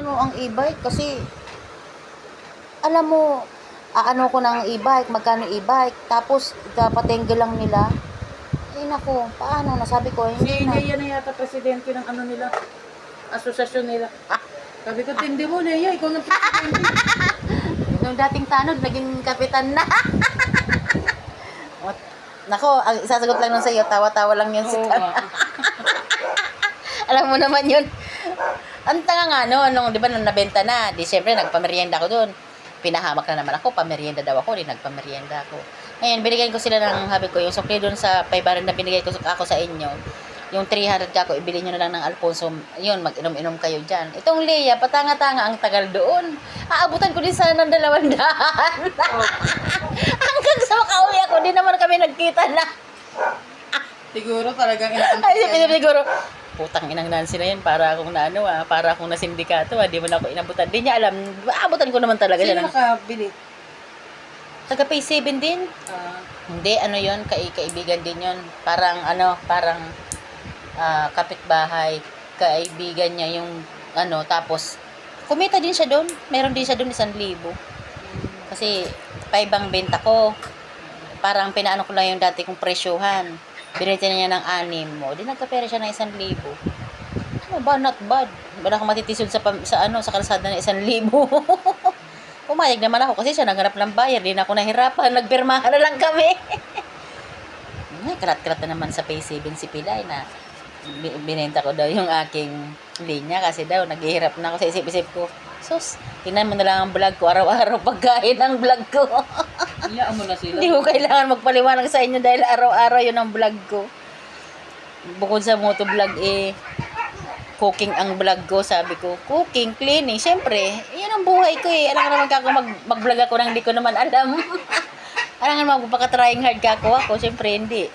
ano ang e-bike kasi alam mo, aano ko ng e-bike, magkano e-bike, tapos patenggel lang nila. Ay nako, paano? Nasabi ko, Si hindi na. Leia na yata presidente ng ano nila, asosasyon nila. Sabi ko, tindi mo, Leia, ikaw na presidente. Nung dating tanod, naging kapitan na. Nako, ang isasagot lang nun sa iyo, tawa-tawa lang yun si Oo Tan. nga. Alam mo naman yun. Ang tanga nga no, nung, di ba, nung nabenta na, di syempre, nagpamerienda ako doon. Pinahamak na naman ako, pamerienda daw ako, di nagpamerienda ako. Ngayon, binigyan ko sila ng, habi ko, yung sukli doon sa 500 na binigay ko ako sa inyo, yung 300 ka ko, ibili nyo na lang ng Alfonso, yun, mag-inom-inom kayo dyan. Itong Leia, patanga-tanga ang tagal doon. Aabutan ko din sana ng 200. Hanggang sa makauwi ako, di naman kami nagkita na. Siguro talagang Ay, inaantayan. siguro, putang inang Nancy na yun, para akong na ano para akong na sindikato di mo na ako inabutan. Di niya alam, aabutan ko naman talaga siya Sino ng nakabili? taga Pay 7 din. Hindi, ano yun, kaibigan din yun. Parang, parang kapitbahay, kaibigan niya yung, tapos, kumita din siya doon. Meron din siya doon 1,000. Kasi, 5 ang benta ko. Parang pinaano ko lang yung dati kong presyuhan. Binenta niya ng 6 mo. Di nagkapera siya ng 1,000. Ano ba, not bad. Wala akong matitisod sa kalsada ng 1,000. Pumayag naman ako kasi siya naghanap ng buyer. Di na ako nahirapan. Nagpirmahan na lang kami. Kalat-kalat na naman sa Pay 7 si Pilay na binenta ko daw yung aking linya kasi daw naghihirap na ako sa isip-isip ko. Sus, tingnan mo na lang ang vlog ko. Araw-araw pagkain ang vlog ko. Iyaan mo na sila. Hindi ko kailangan magpaliwanag sa inyo dahil araw-araw yun ang vlog ko. Bukod sa motovlog cooking ang vlog ko, sabi ko. Cooking, cleaning, syempre, yun ang buhay ko Alam naman kako mag-vlog ako nang hindi ko naman alam. Alam nga magpaka-trying hard ako, syempre hindi.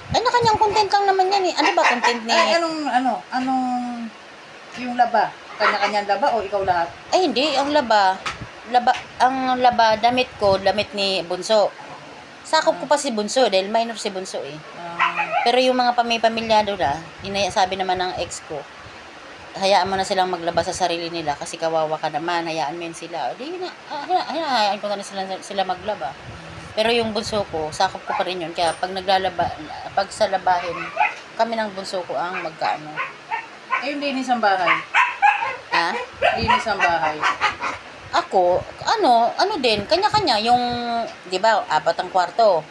Kanya-kanyang content lang naman yan Ano ba content ni... Ay, anong, yung laba? Kanya-kanyang laba o ikaw lahat? Ay, hindi. Ang laba, damit ko, damit ni Bunso. Sakop ko pa si Bunso dahil minor si Bunso Pero yung mga pamilyado na, sabi naman ng ex ko, hayaan mo na silang maglaba sa sarili nila kasi kawawa ka naman, hayaan mo yun sila. Di na, hayaan ko na sila maglaba. Pero yung bunso ko, sakop ko pa rin yun. Kaya pag pag sa labahin, kami ng bunso ko ang magkaano. Eh, yung linis ang bahay. Ha? Linis ang bahay. Ako, ano din, kanya-kanya, yung, di ba, 4 ang kwarto.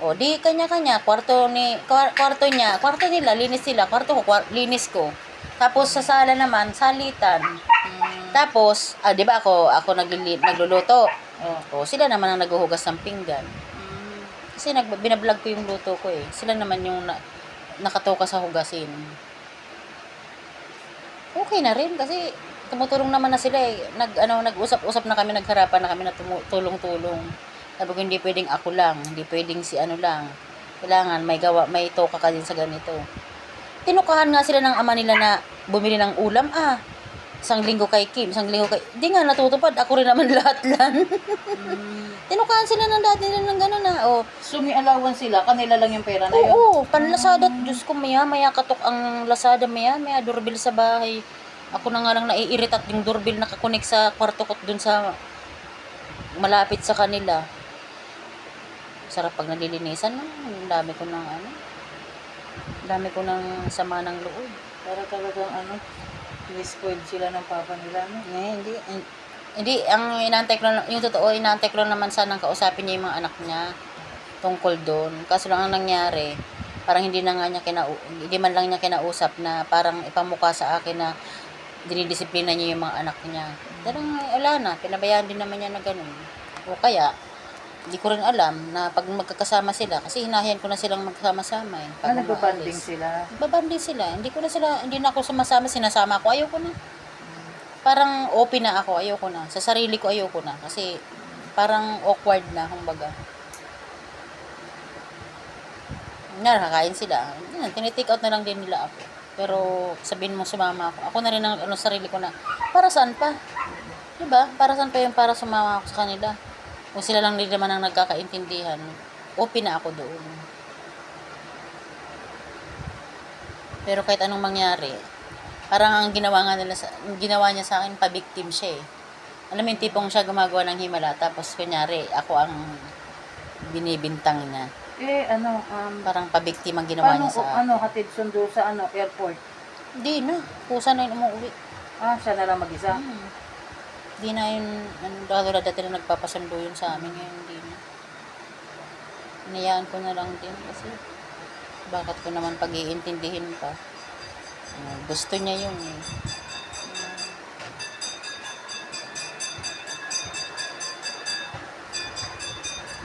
O, di kanya-kanya, kwarto nila, linis sila, kwarto ko, linis ko. Tapos sa sala naman, salitan. Tapos, di ba ako nagluluto. O, sila naman ang naghuhugas ng pinggan. Kasi binablog ko yung luto ko Sila naman yung nakatoka sa hugasin. Okay na rin kasi tumutulong naman na sila nag-usap-usap na kami, nagharapan na kami na tulong-tulong. Sabi ko, hindi pwedeng ako lang, hindi pwedeng si lang. Kailangan may toka ka din sa ganito. Tinukahan nga sila ng ama nila na bumili ng ulam, 1 linggo kay Kim, 1 linggo kay... Hindi nga natutupad, ako rin naman lahat lang. Tinukahan sila ng dati nila ng gano'n So, may allowance sila, kanila lang yung pera na yun? Oo, panlasada. Diyos ko, maya katok ang Lazada, maya doorbell sa bahay. Ako na nga lang naiiritat yung doorbell nakakonek sa kwarto ko dun sa malapit sa kanila. Sarap pag nalilinisan, ang dami ko ng sama ng loob. Para talagang spoiled sila ng papa nila, no? Hindi, ang inaantay ko lang, yung totoo, inaantay ko lang naman sanang kausapin niya yung mga anak niya tungkol doon. Kaso lang ang nangyari, parang hindi man lang niya kinausap na parang ipamukha sa akin na dinidisiplina niya yung mga anak niya. Pero wala na, pinabayaan din naman niya na ganun. O kaya, hindi ko rin alam na pag magkakasama sila, kasi hinahiyan ko na silang magkasama-sama Pag nagbabanding sila? Babanding sila. Hindi na ako sumasama, sinasama ko, ayoko na. Parang open na ako, ayoko na. Sa sarili ko, ayoko na. Kasi parang awkward na, kumbaga. Nakakain sila. Tinitake out na lang din nila ako. Pero sabihin mo sumama ako. Ako na rin ang sarili ko na, para saan pa? Diba? Para saan pa yung para sumama ako sa kanila? Kung sila lang din naman ang nagkakaintindihan, open na ako doon. Pero kahit anong mangyari, Parang ang ginawa niya sa akin, pa-victim siya eh. Alam mo yung tipong siya gumagawa ng himala, tapos kunyari, ako ang binibintang niya. Parang pa-victim ang ginawa paano, niya sa akin. hatid sundo sa airport? Hindi na, kusa na yun umuwi. Siya na lang mag-isa? Hindi na yun, dati na nagpapasundo yun sa amin, ngayon hindi na. Hinayaan ko na lang din kasi bakit ko naman pag-iintindihin pa. Gusto niya yun eh.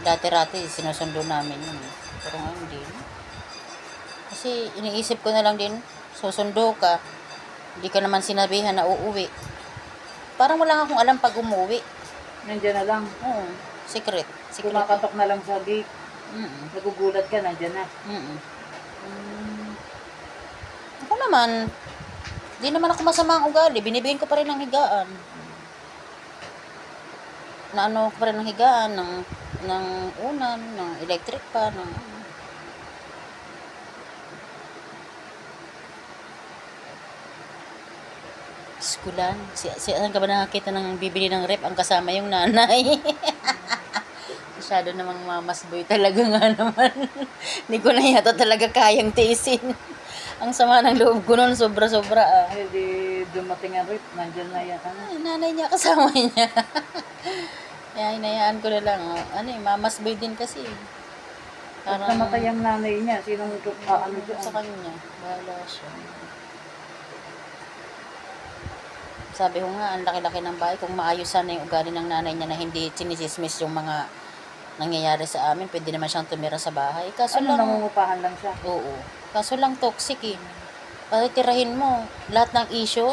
Dati-rati sinusundo namin yun eh. Pero ngayon hindi na. Kasi iniisip ko na lang din, susundo ka, hindi ka naman sinabihan na uuwi. Parang wala akong alam pag umuwi. Nandiyan na lang. Oo, secret. Kumakatok na lang sa gate. Nagugulat ka, nandiyan na. Ako naman, di naman ako masama ang ugali. Binibigyan ko pa rin ng higaan. Naano ko pa rin ng higaan, ng unan, ng electric pa, ng Skulan. Saan ka ba nakakita ng bibili ng rep? Ang kasama yung nanay. Masyado namang mamasboy talaga nga naman. Hindi ko na yata talaga kayang tiisin. Ang sama ng loob ko nun, sobra-sobra ah. Ay, di dumating ang rip, nandiyan na yan. Ay, nanay niya, kasama niya. Kaya hinayaan ko na lang. Oh. Mamasboy din kasi. Pag namatay ang nanay niya, sinong Sa kanya. Bahala siya. Sabi ko nga, ang laki-laki ng bahay. Kung maayos sana yung ugali ng nanay niya na hindi chinisismis yung mga nangyayari sa amin, pwede naman siyang tumira sa bahay. Kaso nangungupahan lang siya? Oo. Kaso lang toxic eh. Patitirahin mo, lahat ng issue,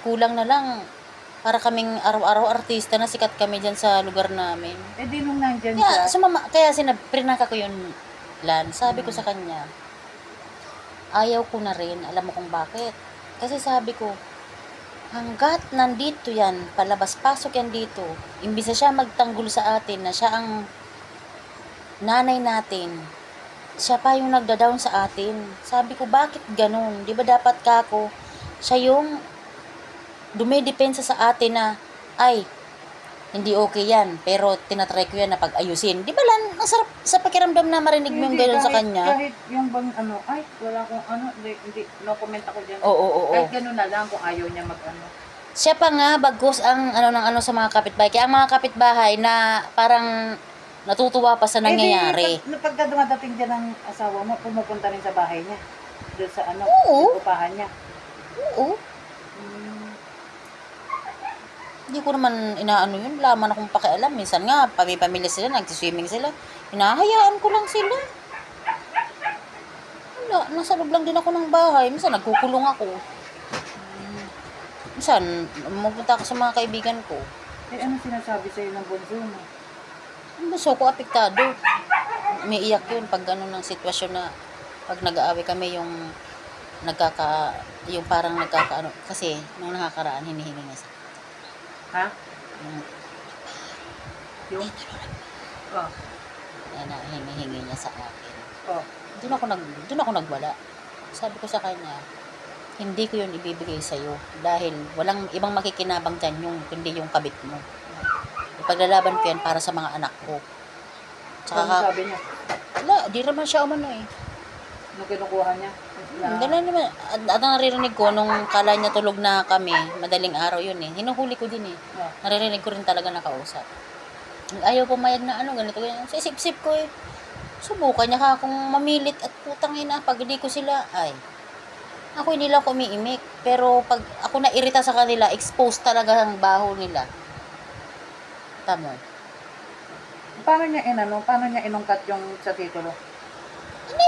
kulang na lang. Para kaming araw-araw artista na sikat kami dyan sa lugar namin. Di nung nandyan Kaya, siya. prinaka ko yun, Lan. Sabi ko sa kanya, ayaw ko na rin. Alam mo kung bakit? Kasi sabi ko, hanggat nandito yan, palabas-pasok yan dito, imbis na siya magtanggol sa atin, na siya ang nanay natin, siya pa yung nagda-down sa atin. Sabi ko, bakit ganun? Di ba dapat kako, siya yung dumidepensa sa atin na, ay, hindi okay yan, pero tinatry ko yan na pag-ayusin. Di ba Lan, ang sarap sa pakiramdam na marinig mo yung ganun sa kanya? Kahit yung bang wala akong hindi, no comment ako dyan. Oo. Kahit ganun na lang kung ayaw niya Siya pa nga, bagkus ang sa mga kapitbahay. Kaya ang mga kapitbahay na parang natutuwa pa sa nangyayari. Pagka dumadating dyan ang asawa mo, pumupunta rin sa bahay niya. Doon sa Oo. upahan niya. Oo. Hindi ko naman inaano yun. Wala man akong pakialam. Minsan nga, pamilya sila, nagsiswimming sila. Hinahayaan ko lang sila. Wala, nasa loob lang din ako ng bahay. Minsan nagkukulong ako. Minsan, mapunta ako sa mga kaibigan ko. Ano sinasabi sa'yo ng bunso mo? Ang buso ko, apektado. Umiiyak yun pag ng sitwasyon na pag nag-aaway kami yung yung parang kasi nung nakakaraan hinihingi niya sa Ha? Yung? hinihingi niya sa akin. Doon ako nagwala. Sabi ko sa kanya, hindi ko yun ibibigay sa'yo dahil walang ibang makikinabang dyan kundi yung kabit mo. Ipaglalaban ko yan para sa mga anak ko. Ano sabi niya? Wala, di naman siya umano eh. Nung kinukuha niya? Ganun naman. At naririnig ko, nung kala niya tulog na kami, madaling araw yun eh. Hinuhuli ko din eh. Naririnig ko rin talaga nakausap. Ayaw pumayag na ganito. Sa isip-isip ko eh. Subukan niya akong mamilit at putang ina. Pag hindi ko sila, ako hindi lang umiimik. Pero pag ako nairita sa kanila, exposed talaga ang baho nila. Tamo. Paano niya inungkat yung sa titulo?